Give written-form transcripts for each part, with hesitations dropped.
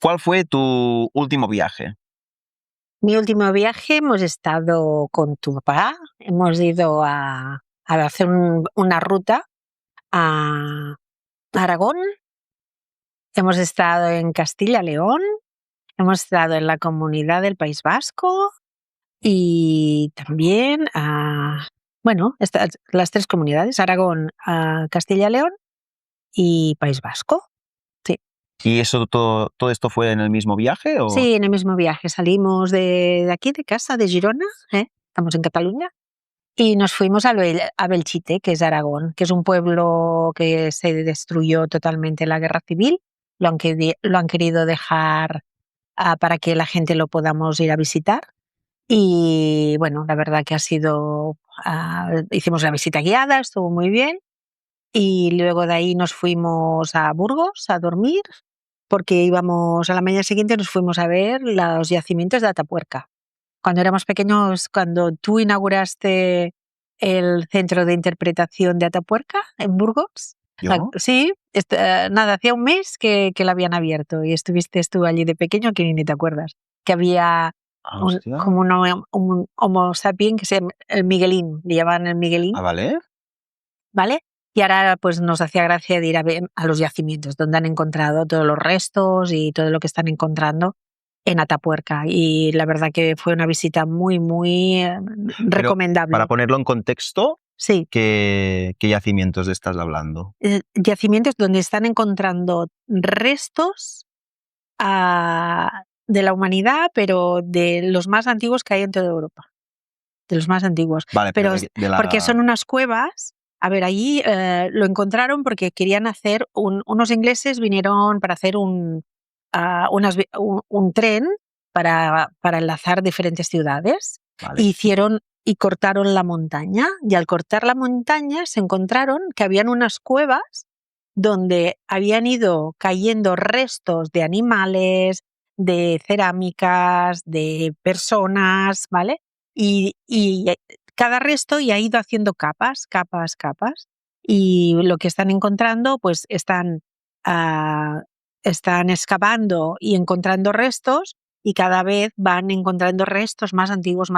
¿Cuál fue tu último viaje? Mi último viaje hemos estado con tu papá, hemos ido a hacer una ruta a Aragón, hemos estado en Castilla-León, hemos estado en la Comunidad del País Vasco y también las tres comunidades, Aragón, Castilla-León y País Vasco. Sí. ¿Y eso todo esto fue en el mismo viaje? ¿O? Sí, en el mismo viaje. Salimos de aquí, de casa, de Girona, estamos en Cataluña, y nos fuimos a Belchite, que es Aragón, que es un pueblo que se destruyó totalmente en la guerra civil. Lo han querido dejar para que la gente lo podamos ir a visitar. Y bueno, la verdad que hicimos la visita guiada, estuvo muy bien. Y luego de ahí nos fuimos a Burgos a dormir, porque íbamos a la mañana siguiente, nos fuimos a ver los yacimientos de Atapuerca. Cuando éramos pequeños, cuando tú inauguraste el centro de interpretación de Atapuerca en Burgos. ¿Yo? Sí, hacía un mes que lo habían abierto y estuviste tú allí de pequeño que ni te acuerdas. Que había Hostia. como un Homo sapien que se llama el Miguelín, le llamaban el Miguelín. ¿Vale? ¿Vale? Y ahora pues nos hacía gracia de ir a ver a los yacimientos donde han encontrado todos los restos y todo lo que están encontrando en Atapuerca. Y la verdad que fue una visita muy, muy recomendable. Para ponerlo en contexto, sí. ¿qué yacimientos estás hablando? Yacimientos donde están encontrando restos de la humanidad, pero de los más antiguos que hay en toda Europa. De los más antiguos. Vale, pero porque son unas cuevas. A ver, allí lo encontraron porque querían hacer unos ingleses vinieron para hacer un tren para enlazar diferentes ciudades. Vale. Y cortaron la montaña. Y al cortar la montaña se encontraron que habían unas cuevas donde habían ido cayendo restos de animales, de cerámicas, de personas, ¿vale? Y cada resto y ha ido haciendo capas. Y lo que están encontrando, pues están excavando y encontrando restos y cada vez van encontrando restos más antiguos.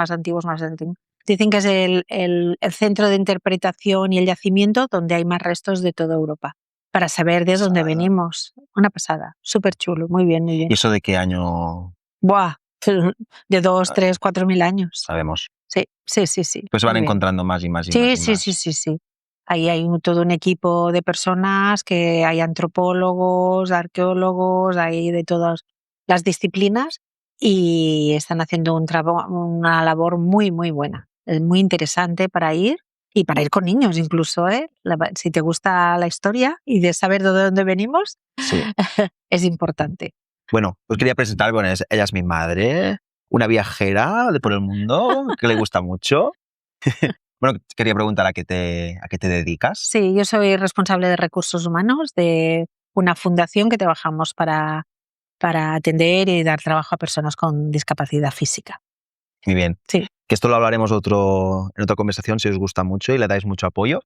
Dicen que es el centro de interpretación y el yacimiento donde hay más restos de toda Europa, para saber de dónde venimos. Una pasada, súper chulo, muy bien, muy bien. ¿Y eso de qué año? Buah, de 2, 3, 4.000 años. Sabemos. Sí. Pues van encontrando más y más y más. Sí. Ahí hay todo un equipo de personas, que hay antropólogos, arqueólogos, hay de todas las disciplinas y están haciendo una labor muy, muy buena. Es muy interesante para ir y para ir con niños incluso, ¿eh? Si te gusta la historia y de saber de dónde venimos, sí. Es importante. Bueno, os quería presentar, bueno, ella es mi madre, una viajera de por el mundo que le gusta mucho. Bueno, quería preguntar a qué te dedicas. Sí, yo soy responsable de recursos humanos de una fundación que trabajamos para atender y dar trabajo a personas con discapacidad física. Muy bien. Sí. Que esto lo hablaremos en otra conversación si os gusta mucho y le dais mucho apoyo.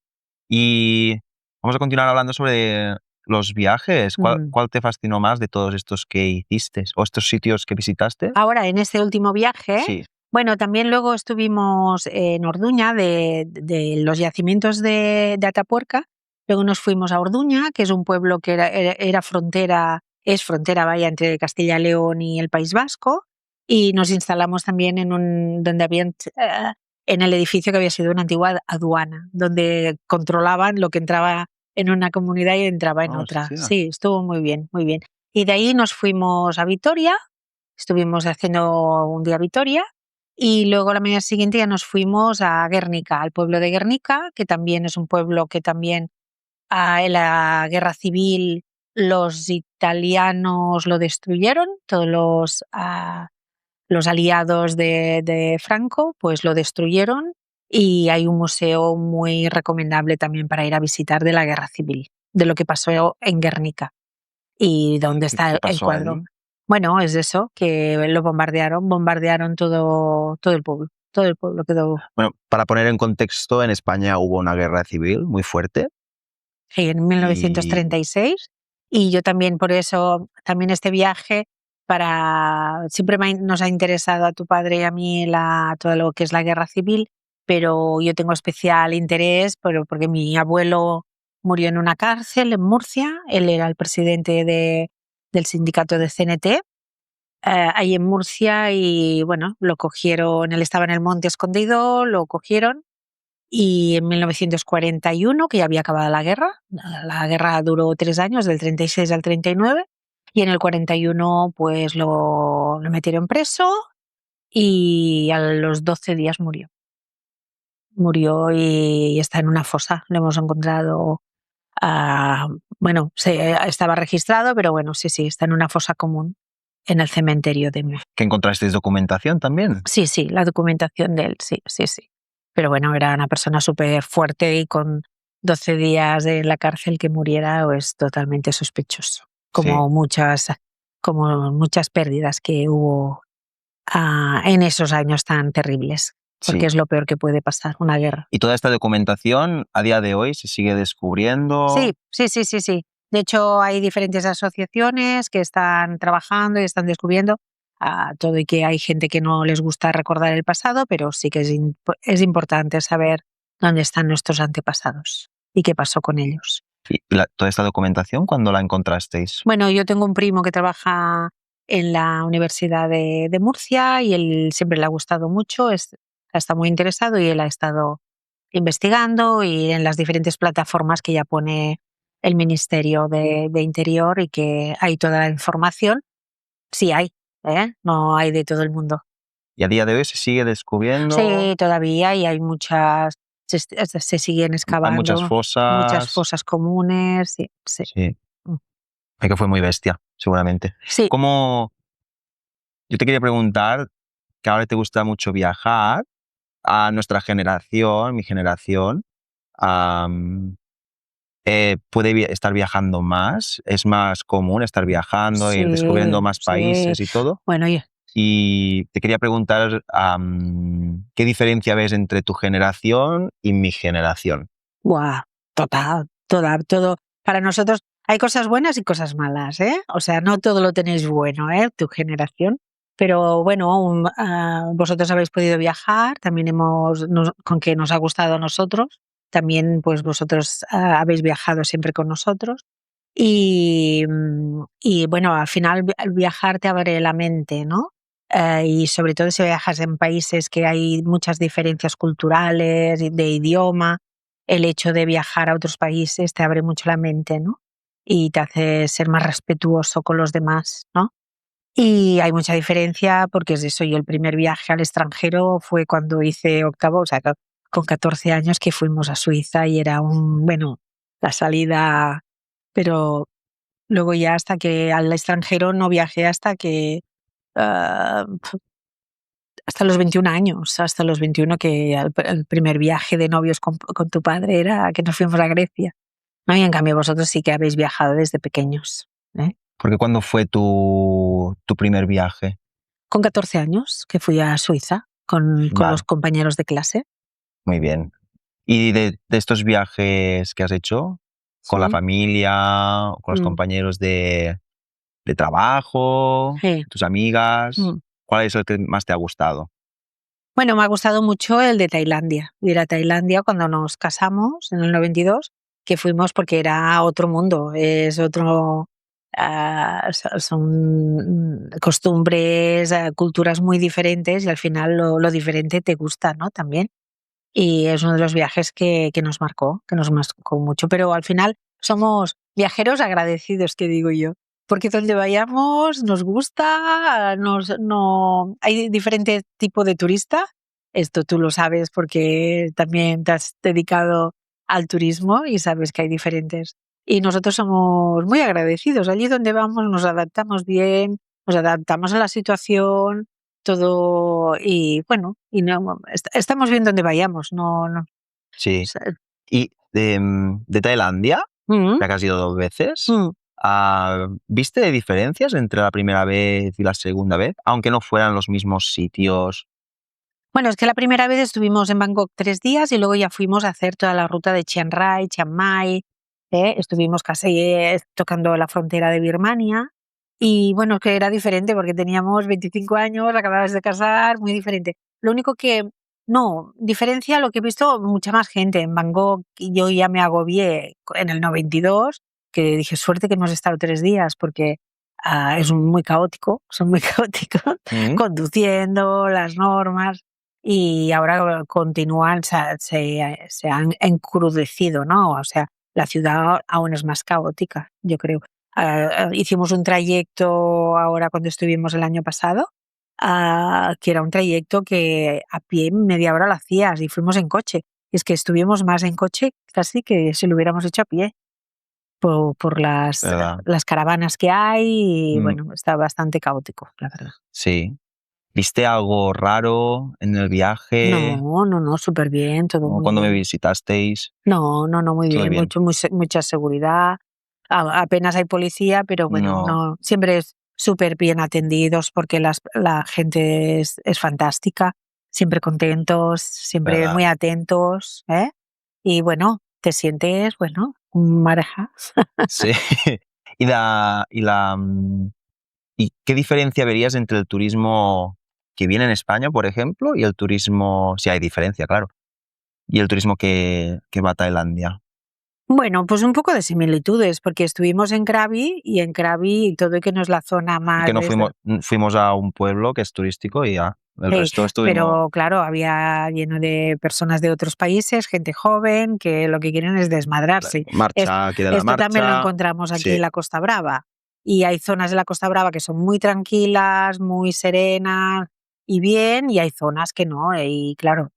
Y vamos a continuar hablando sobre los viajes. ¿Cuál te fascinó más de todos estos que hiciste o estos sitios que visitaste? Ahora, en este último viaje, sí. Bueno, también luego estuvimos en Orduña, de los yacimientos de Atapuerca. Luego nos fuimos a Orduña, que es un pueblo que era frontera, es frontera, vaya, entre Castilla y León y el País Vasco. Y nos instalamos también en el edificio que había sido una antigua aduana, donde controlaban lo que entraba en una comunidad y entraba en otra. Sí, estuvo muy bien, muy bien. Y de ahí nos fuimos a Vitoria, estuvimos haciendo un día a Vitoria. Y luego la mañana siguiente ya nos fuimos a Guernica, al pueblo de Guernica, que también es un pueblo que también en la guerra civil los italianos lo destruyeron, todos los aliados de Franco pues lo destruyeron, y hay un museo muy recomendable también para ir a visitar de la guerra civil, de lo que pasó en Guernica y donde está el cuadro. Allí? Bueno, es eso, que lo bombardearon todo el pueblo. Todo el pueblo quedó. Bueno, para poner en contexto, en España hubo una guerra civil muy fuerte. En 1936. Y yo también, por eso, también este viaje Siempre nos ha interesado a tu padre y a mí todo lo que es la guerra civil, pero yo tengo especial interés porque mi abuelo murió en una cárcel en Murcia. Él era el presidente del sindicato de CNT ahí en Murcia y bueno, lo cogieron, él estaba en el monte escondido, lo cogieron y en 1941, que ya había acabado la guerra duró 3 años, del 36 al 39, y en el 41 pues lo metieron preso y a los 12 días murió. Murió y está en una fosa, lo hemos encontrado. Bueno, estaba registrado, pero bueno, sí, está en una fosa común en el cementerio de Murcia. ¿Que encontrasteis documentación también? Sí, la documentación de él, sí. Pero bueno, era una persona súper fuerte y con 12 días en la cárcel que muriera es totalmente sospechoso. Como muchas pérdidas que hubo en esos años tan terribles. Porque es lo peor que puede pasar, una guerra. ¿Y toda esta documentación a día de hoy se sigue descubriendo? Sí. De hecho, hay diferentes asociaciones que están trabajando y están descubriendo todo y que hay gente que no les gusta recordar el pasado, pero sí que es importante saber dónde están nuestros antepasados y qué pasó con ellos. ¿Y toda esta documentación cuándo la encontrasteis? Bueno, yo tengo un primo que trabaja en la Universidad de Murcia y él siempre le ha gustado mucho, está muy interesado y él ha estado investigando y en las diferentes plataformas que ya pone el Ministerio de Interior y que hay toda la información. Sí hay, no hay de todo el mundo. ¿Y a día de hoy se sigue descubriendo? Sí, todavía y hay muchas, se siguen excavando. Hay muchas fosas. Muchas fosas comunes, sí. Es que fue muy bestia, seguramente. Sí. Yo te quería preguntar, que ahora te gusta mucho viajar, a nuestra generación, mi generación, puede estar viajando más, es más común estar viajando y descubriendo más países y todo. Bueno, y te quería preguntar ¿qué diferencia ves entre tu generación y mi generación? Total, todo. Para nosotros hay cosas buenas y cosas malas, O sea, no todo lo tenéis bueno, tu generación. Pero bueno, vosotros habéis podido viajar, también con que nos ha gustado a nosotros. También pues vosotros habéis viajado siempre con nosotros. Y bueno, al final viajar te abre la mente, ¿no? Y sobre todo si viajas en países que hay muchas diferencias culturales, de idioma, el hecho de viajar a otros países te abre mucho la mente, ¿no? Y te hace ser más respetuoso con los demás, ¿no? Y hay mucha diferencia porque es eso, yo el primer viaje al extranjero fue cuando hice octavo, o sea, con 14 años que fuimos a Suiza y era la salida, pero luego ya hasta que al extranjero no viajé hasta los 21 años, hasta los 21 que el primer viaje de novios con tu padre era que nos fuimos a Grecia. ¿No? Y en cambio vosotros sí que habéis viajado desde pequeños. Porque ¿cuándo fue tu primer viaje? Con 14 años, que fui a Suiza con los compañeros de clase. Muy bien. ¿Y de estos viajes que has hecho con la familia, con los compañeros de trabajo, tus amigas, cuál es el que más te ha gustado? Bueno, me ha gustado mucho el de Tailandia. Ir a Tailandia cuando nos casamos en el 92, que fuimos porque era otro mundo, es otro... son costumbres, culturas muy diferentes y al final lo diferente te gusta, ¿no? También. Y es uno de los viajes que nos marcó mucho. Pero al final somos viajeros agradecidos, que digo yo. Porque donde vayamos nos gusta, hay diferente tipo de turista. Esto tú lo sabes porque también te has dedicado al turismo y sabes que hay diferentes. Y nosotros somos muy agradecidos. Allí donde vamos nos adaptamos bien, nos adaptamos a la situación, todo. Y bueno, estamos bien donde vayamos. No. Sí. ¿Y de Tailandia, ya que has ido 2 veces, viste diferencias entre la primera vez y la segunda vez, aunque no fueran los mismos sitios? Bueno, es que la primera vez estuvimos en Bangkok 3 días y luego ya fuimos a hacer toda la ruta de Chiang Rai, Chiang Mai. Estuvimos casi tocando la frontera de Birmania Y bueno, que era diferente porque teníamos 25 años, acababas de casar, muy diferente. Lo único que, no, diferencia lo que he visto mucha más gente. En Bangkok y yo ya me agobié en el 92, que dije, suerte que hemos estado 3 días porque es muy caótico, son muy caóticos, Mm, conduciendo, las normas, y ahora continúan, se han encrudecido, ¿no? O sea, la ciudad aún es más caótica, yo creo. Hicimos un trayecto ahora cuando estuvimos el año pasado, que era un trayecto que a pie media hora lo hacías y fuimos en coche. Es que estuvimos más en coche casi que si lo hubiéramos hecho a pie por ¿verdad? las caravanas que hay y Mm, bueno, está bastante caótico, la verdad. sí. ¿Viste algo raro en el viaje? No, no, no, súper bien, todo Como muy cuando me bien. visitasteis. No, no, no, muy Todo bien, bien. mucha seguridad. Apenas hay policía, pero bueno, No, no, siempre es súper bien atendidos porque la gente es fantástica, siempre contentos, siempre ¿verdad? muy atentos, ¿eh? Y bueno, te sientes, bueno, mareja. Sí. Y ¿y qué diferencia verías entre el turismo que viene en España, por ejemplo, y el turismo, si hay diferencia, claro, y el turismo que va a Tailandia? Bueno, pues un poco de similitudes, porque estuvimos en Krabi y en Krabi todo y que no es la zona Que más no de. fuimos a un pueblo que es turístico y ya. El Sí, resto estuvimos pero claro, había lleno de personas de otros países, gente joven, que lo que quieren es desmadrarse. marcha, quiere la Esto también lo marcha. encontramos aquí Sí, en la Costa Brava. Y hay zonas de la Costa Brava que son muy tranquilas, muy serenas y bien, y hay zonas que no. Y claro,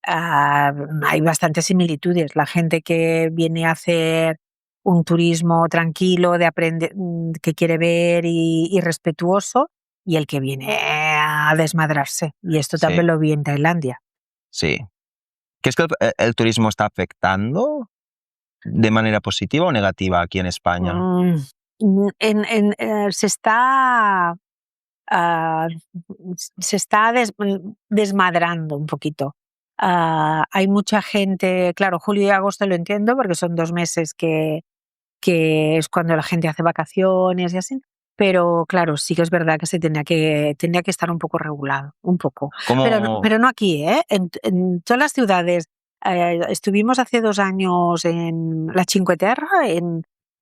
hay bastantes similitudes. La gente que viene a hacer un turismo tranquilo, de aprender, que quiere ver y respetuoso, y el que viene a desmadrarse. Y esto sí, también lo vi en Tailandia. sí. ¿Crees que el turismo está afectando de manera positiva o negativa aquí en España? Mm, se está, ah, desmadrando un poquito. Hay mucha gente, claro, julio y agosto lo entiendo porque son 2 meses que es cuando la gente hace vacaciones y así. Pero claro, sí que es verdad que tendría que estar un poco regulado, un poco. ¿Cómo? Pero no aquí, ¿eh? En todas las ciudades. Estuvimos hace 2 años en la Cinque Terre,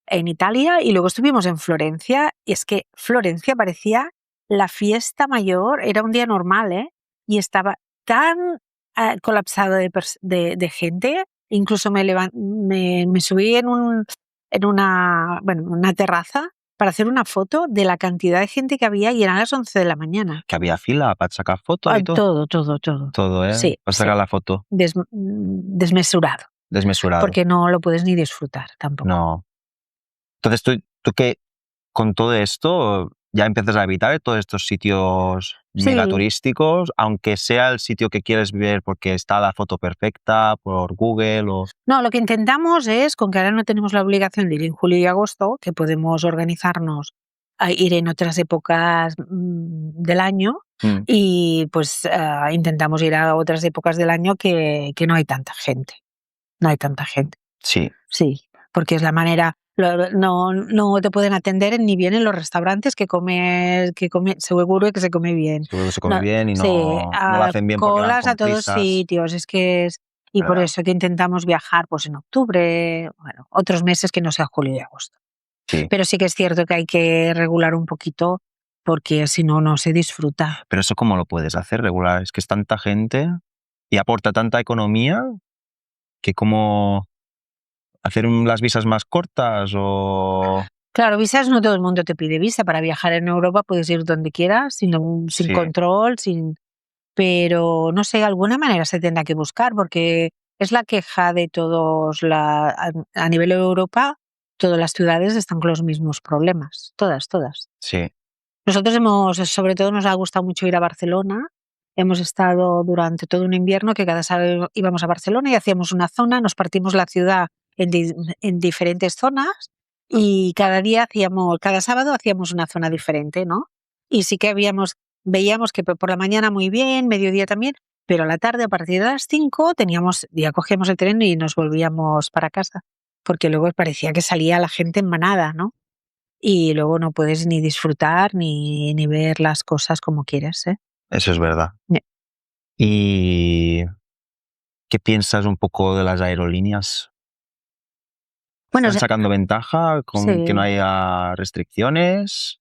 en Italia, y luego estuvimos en Florencia. Y es que Florencia parecía la fiesta mayor, era un día normal, ¿eh? Y estaba tan colapsado de gente. Incluso me subí en una terraza para hacer una foto de la cantidad de gente que había y eran las 11 de la mañana. Que había fila para sacar fotos y todo. Todo, todo, todo. Todo, ¿eh? Sí, Para sí. sacar la foto. Desmesurado, Desmesurado. porque no lo puedes ni disfrutar tampoco. No. Entonces, ¿tú qué con todo esto ya empiezas a evitar todos estos sitios Sí, megaturísticos, aunque sea el sitio que quieres ver porque está la foto perfecta por Google o... no, lo que intentamos es, con que ahora no tenemos la obligación de ir en julio y agosto, que podemos organizarnos a ir en otras épocas del año, Mm, y pues intentamos ir a otras épocas del año que no hay tanta gente. No hay tanta gente. sí, Sí, porque es la manera. No te pueden atender ni bien en los restaurantes seguro que se come bien. seguro que se come No, bien y sí, no lo hacen bien porque van colas a con todos prisas, sitios, es que es. Y por ¿verdad? eso que intentamos viajar pues en octubre, bueno, otros meses que no sea julio y agosto. Sí, Pero sí que es cierto que hay que regular un poquito porque si no, no se disfruta. pero eso ¿cómo lo puedes hacer regular? Es que es tanta gente y aporta tanta economía que como hacer las visas más cortas o... Claro, visas no todo el mundo te pide visa. Para viajar en Europa puedes ir donde quieras, sin Sí, control, pero no sé, alguna manera se tendrá que buscar porque es la queja de todos a nivel Europa, todas las ciudades están con los mismos problemas, todas, todas. sí, Nosotros sobre todo nos ha gustado mucho ir a Barcelona. Hemos estado durante todo un invierno que cada sábado íbamos a Barcelona y hacíamos una zona, nos partimos la ciudad en diferentes zonas y cada sábado hacíamos una zona diferente, ¿no? Y sí que veíamos que por la mañana muy bien, mediodía también, pero a la tarde a partir de las 5 ya cogíamos el tren y nos volvíamos para casa, porque luego parecía que salía la gente en manada, ¿no? y luego no puedes ni disfrutar ni ver las cosas como quieres, ¿eh? Eso es verdad. Yeah. ¿Y qué piensas un poco de las aerolíneas? Bueno, ¿Están sacando ventaja con que no haya restricciones?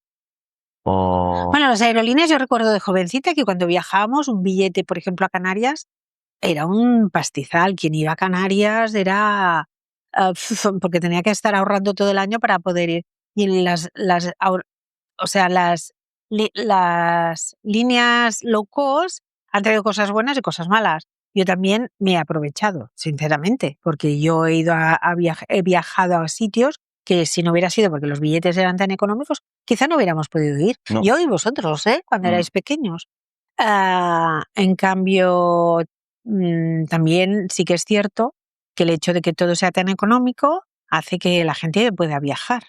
Bueno, las aerolíneas, yo recuerdo de jovencita que cuando viajábamos, un billete, por ejemplo, a Canarias, era un pastizal. Quien iba a Canarias era porque tenía que estar ahorrando todo el año para poder ir. Y las líneas low cost han traído cosas buenas y cosas malas. Yo también me he aprovechado, sinceramente, porque yo he viajado a sitios que si no hubiera sido porque los billetes eran tan económicos, quizá no hubiéramos podido ir. No. Yo y vosotros, cuando erais pequeños. En cambio, también sí que es cierto que el hecho de que todo sea tan económico hace que la gente pueda viajar,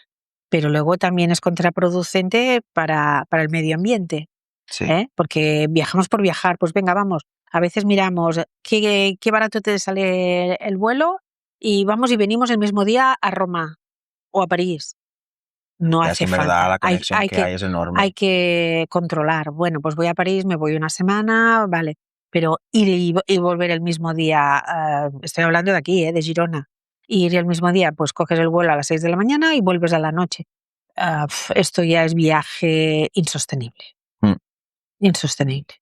pero luego también es contraproducente para el medio ambiente, Sí. porque viajamos por viajar, pues venga, vamos, a veces miramos qué barato te sale el vuelo y vamos y venimos el mismo día a Roma o a París. No Ya hace es en verdad falta. la conexión que hay es enorme. Hay que controlar. Bueno, pues voy a París, me voy una semana, vale. Pero ir y volver el mismo día, estoy hablando de aquí, de Girona. Ir el mismo día, pues coges el vuelo a las 6 de la mañana y vuelves a la noche. Esto ya es viaje insostenible. Insostenible.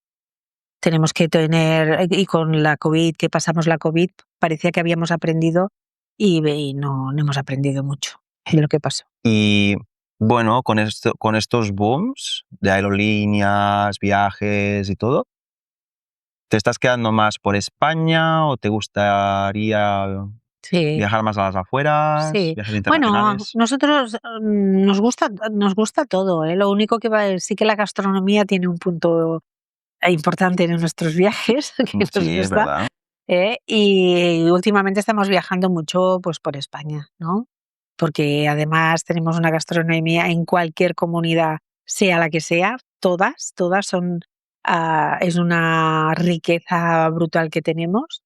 Tenemos que tener, y con la COVID, que pasamos la COVID, parecía que habíamos aprendido y no hemos aprendido mucho de lo que pasó. Y bueno, con estos booms de aerolíneas, viajes y todo, ¿te estás quedando más por España o te gustaría viajar más a las afueras, Sí. viajes Bueno, internacionales? nosotros nos gusta todo, ¿eh? Lo único que sí que la gastronomía tiene un punto importante en nuestros viajes, que nos Sí, es gusta, verdad. y últimamente estamos viajando mucho pues por España, ¿no? Porque además tenemos una gastronomía en cualquier comunidad, sea la que sea, todas son, es una riqueza brutal que tenemos,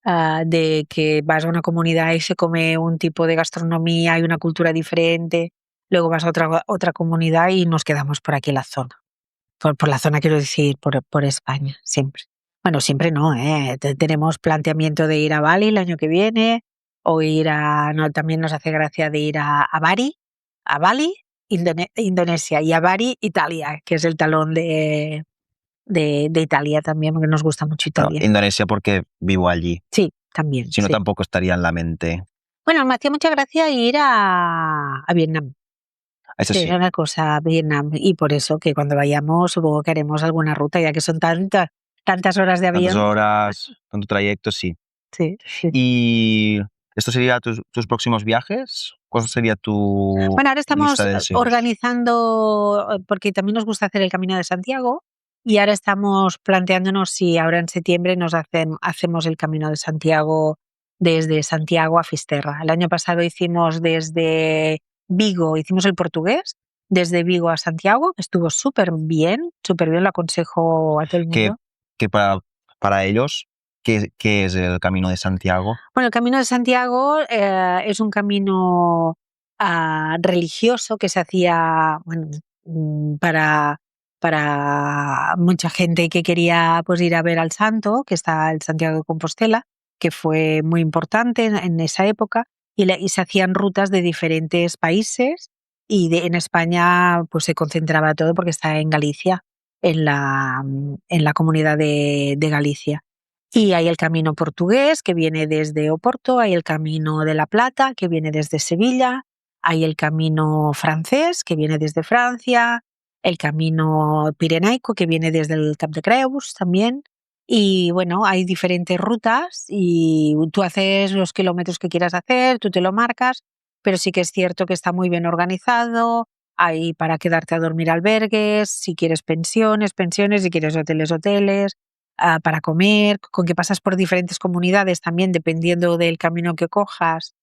de que vas a una comunidad y se come un tipo de gastronomía y una cultura diferente, luego vas a otra comunidad y nos quedamos por aquí en la zona. Por la zona quiero decir, por España, siempre. Bueno, siempre no, tenemos planteamiento de ir a Bali el año que viene, o también nos hace gracia de ir a Bali, Indonesia, y a Bari, Italia, que es el talón de Italia también, porque nos gusta mucho Claro, Italia. Indonesia porque vivo allí. Sí, también. Si no, sí. tampoco estaría en la mente. Bueno, me hacía mucha gracia ir a Vietnam. Eso sí. Era una cosa a Vietnam, y por eso que cuando vayamos supongo que haremos alguna ruta, ya que son tantas horas de avión. Tantas horas, tanto trayecto, sí. Sí. ¿Y esto sería tus próximos viajes? ¿Cuál sería tu Bueno, ahora estamos lista de deseos? organizando, porque también nos gusta hacer el Camino de Santiago, y ahora estamos planteándonos si ahora en septiembre hacemos el Camino de Santiago desde Santiago a Fisterra. El año pasado hicimos desde Vigo, hicimos el portugués, desde Vigo a Santiago, estuvo súper bien, lo aconsejo a todo el mundo. Que para ellos, ¿qué es el Camino de Santiago? Bueno, el Camino de Santiago es un camino religioso que se hacía para mucha gente que quería pues ir a ver al santo, que está el Santiago de Compostela, que fue muy importante en esa época, y se hacían rutas de diferentes países, y en España pues se concentraba todo porque está en Galicia, en la comunidad de Galicia. Y hay el camino portugués, que viene desde Oporto, hay el camino de la Plata, que viene desde Sevilla, hay el camino francés, que viene desde Francia, el camino pirenaico, que viene desde el Cap de Creus también. Y bueno, hay diferentes rutas y tú haces los kilómetros que quieras hacer, tú te lo marcas, pero sí que es cierto que está muy bien organizado. Hay para quedarte a dormir albergues, si quieres pensiones, si quieres hoteles, para comer, con que pasas por diferentes comunidades también, dependiendo del camino que cojas,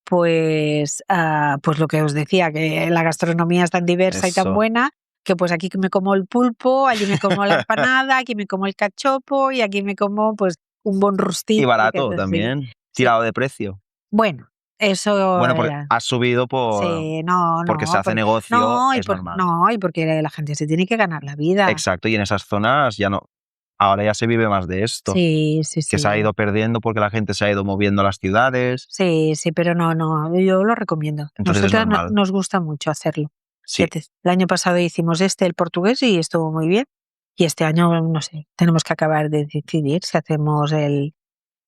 pues lo que os decía, que la gastronomía es tan diversa y tan buena, que pues aquí me como el pulpo, allí me como la empanada, aquí me como el cachopo y aquí me como pues un buen rostito. Y barato también, tirado de precio. Bueno, Eso Bueno, porque era. has subido Sí, porque se hace negocio, es normal. y porque la gente se tiene que ganar la vida. Exacto, y en esas zonas ya no. Ahora ya se vive más de esto, Sí, sí, que se ha sí. ido perdiendo porque la gente se ha ido moviendo a las ciudades. Sí, sí, pero no, yo lo recomiendo. Entonces es Nosotras normal. nos gusta mucho hacerlo. Sí, El año pasado hicimos el portugués, y estuvo muy bien. Y este año, no sé, tenemos que acabar de decidir si hacemos el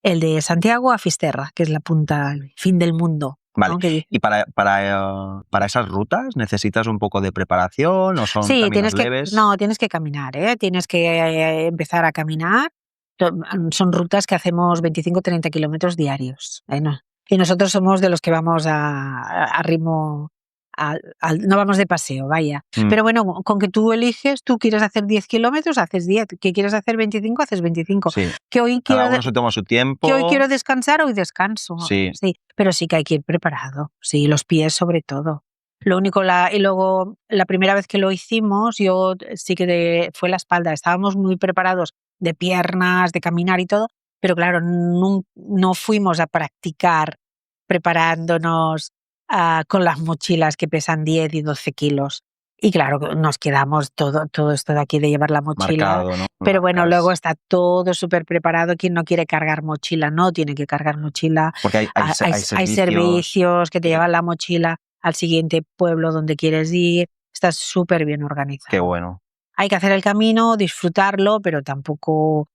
de Santiago a Fisterra, que es la punta, el fin del mundo, vale. ¿no? Que dice. ¿Y para esas rutas necesitas un poco de preparación o son Sí, caminos leves? tienes que caminar, ¿eh? Tienes que empezar a caminar. Son rutas que hacemos 25-30 kilómetros diarios. Y nosotros somos de los que vamos a ritmo, no vamos de paseo, vaya. Mm, Pero bueno, con que tú eliges, tú quieres hacer 10 kilómetros, haces 10. Que quieres hacer 25, haces 25. sí, Que hoy cada quiero, uno se toma su que hoy tiempo. quiero descansar, hoy descanso. Sí, Sí, pero sí que hay que ir preparado. Sí, los pies sobre todo. Lo único, y luego la primera vez que lo hicimos, yo sí que fue la espalda. Estábamos muy preparados de piernas, de caminar y todo, pero claro, no fuimos a practicar preparándonos con las mochilas que pesan 10 y 12 kilos. Y claro, nos quedamos todo esto de aquí de llevar la mochila. marcado, ¿no? Pero bueno, Marcas. luego está todo súper preparado. Quien no quiere cargar mochila, no tiene que cargar mochila. Porque hay Hay servicios. servicios que te Sí, llevan la mochila al siguiente pueblo donde quieres ir. Está súper bien qué organizado. bueno. Hay que hacer el camino, disfrutarlo, pero tampoco.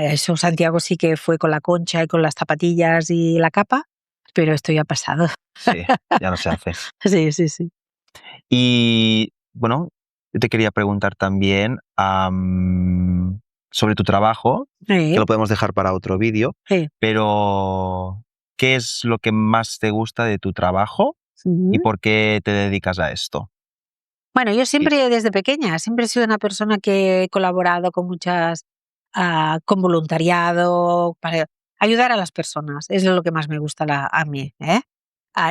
Eso Santiago sí que fue con la concha y con las zapatillas y la capa, pero esto ya ha pasado. Sí, ya no se hace. Sí, sí, sí. Y bueno, yo te quería preguntar también sobre tu trabajo, que Sí, lo podemos dejar para otro vídeo, sí. pero ¿qué es lo que más te gusta de tu trabajo y Ujú. por qué te dedicas a esto? Bueno, yo Y- siempre, desde pequeña, siempre he sido una persona que he colaborado con con voluntariado, para ayudar a las personas. Es lo que más me gusta a mí, ¿eh?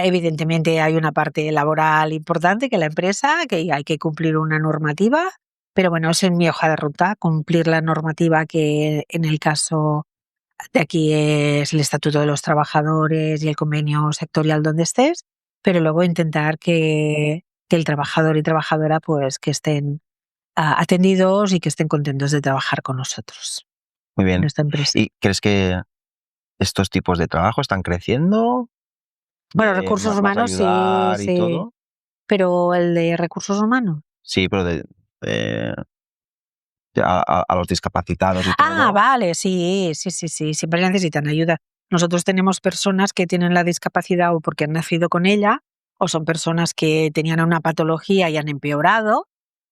Evidentemente hay una parte laboral importante, que la empresa, que hay que cumplir una normativa, pero bueno, es en mi hoja de ruta, cumplir la normativa, que en el caso de aquí es el Estatuto de los Trabajadores y el convenio sectorial donde estés, pero luego intentar que el trabajador y trabajadora pues que estén atendidos y que estén contentos de trabajar con nosotros Muy en bien. esta empresa. ¿Y crees que estos tipos de trabajo están creciendo? Bueno, De recursos más humanos sí, ayudar y sí, todo. pero el de recursos humanos. Sí, pero de- a los discapacitados y Ah, todo. vale, sí, sí, sí, sí, siempre necesitan ayuda. Nosotros tenemos personas que tienen la discapacidad o porque han nacido con ella, o son personas que tenían una patología y han empeorado,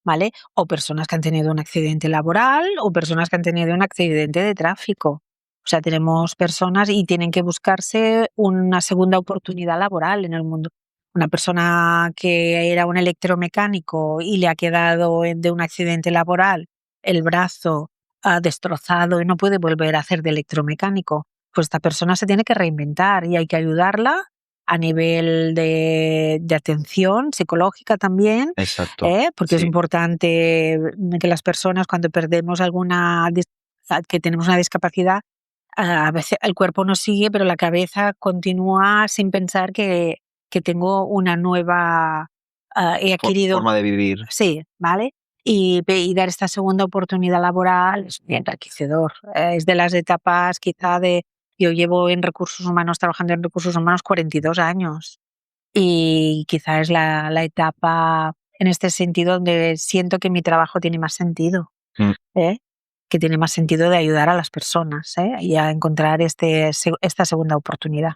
¿vale? O personas que han tenido un accidente laboral o personas que han tenido un accidente de tráfico. O sea, tenemos personas y tienen que buscarse una segunda oportunidad laboral en el mundo. Una persona que era un electromecánico y le ha quedado de un accidente laboral el brazo destrozado y no puede volver a hacer de electromecánico, pues esta persona se tiene que reinventar y hay que ayudarla a nivel de atención psicológica también, Exacto. porque es Sí, importante que las personas, cuando perdemos que tenemos una discapacidad, a veces el cuerpo nos sigue, pero la cabeza continúa sin pensar que tengo una nueva, he adquirido. forma de vivir. Sí, ¿vale? Y dar esta segunda oportunidad laboral es muy enriquecedor. Es de las etapas quizá de. Yo llevo en recursos humanos, trabajando en recursos humanos 42 años, y quizá es la etapa en este sentido donde siento que mi trabajo tiene más sentido, Mm, ¿eh? Que tiene más sentido de ayudar a las personas, y a encontrar esta segunda oportunidad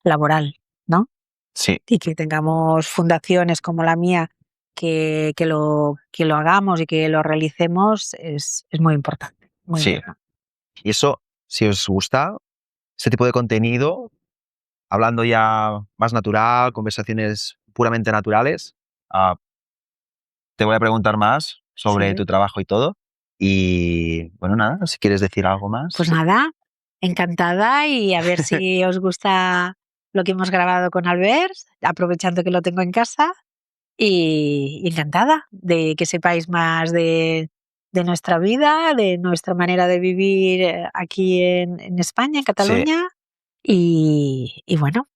laboral, ¿no? sí, Y que tengamos fundaciones como la mía que lo hagamos y que lo realicemos es muy importante, muy sí. importante. Y eso, si os gusta este tipo de contenido, hablando ya más natural, conversaciones puramente naturales, ah, te voy a preguntar más sobre Sí. tu trabajo y todo. Y bueno, nada, si quieres decir algo Pues más. nada, encantada, y a ver si os gusta lo que hemos grabado con Albert, aprovechando que lo tengo en casa, y encantada de que sepáis más de nuestra vida, de nuestra manera de vivir aquí en España, en Sí, Cataluña, y bueno,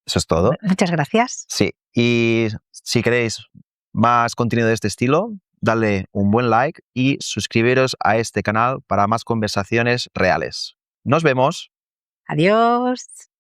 Eso es todo. Muchas gracias. Sí, y si queréis más contenido de este estilo, dale un buen like y suscribiros a este canal para más conversaciones reales. Nos vemos. Adiós.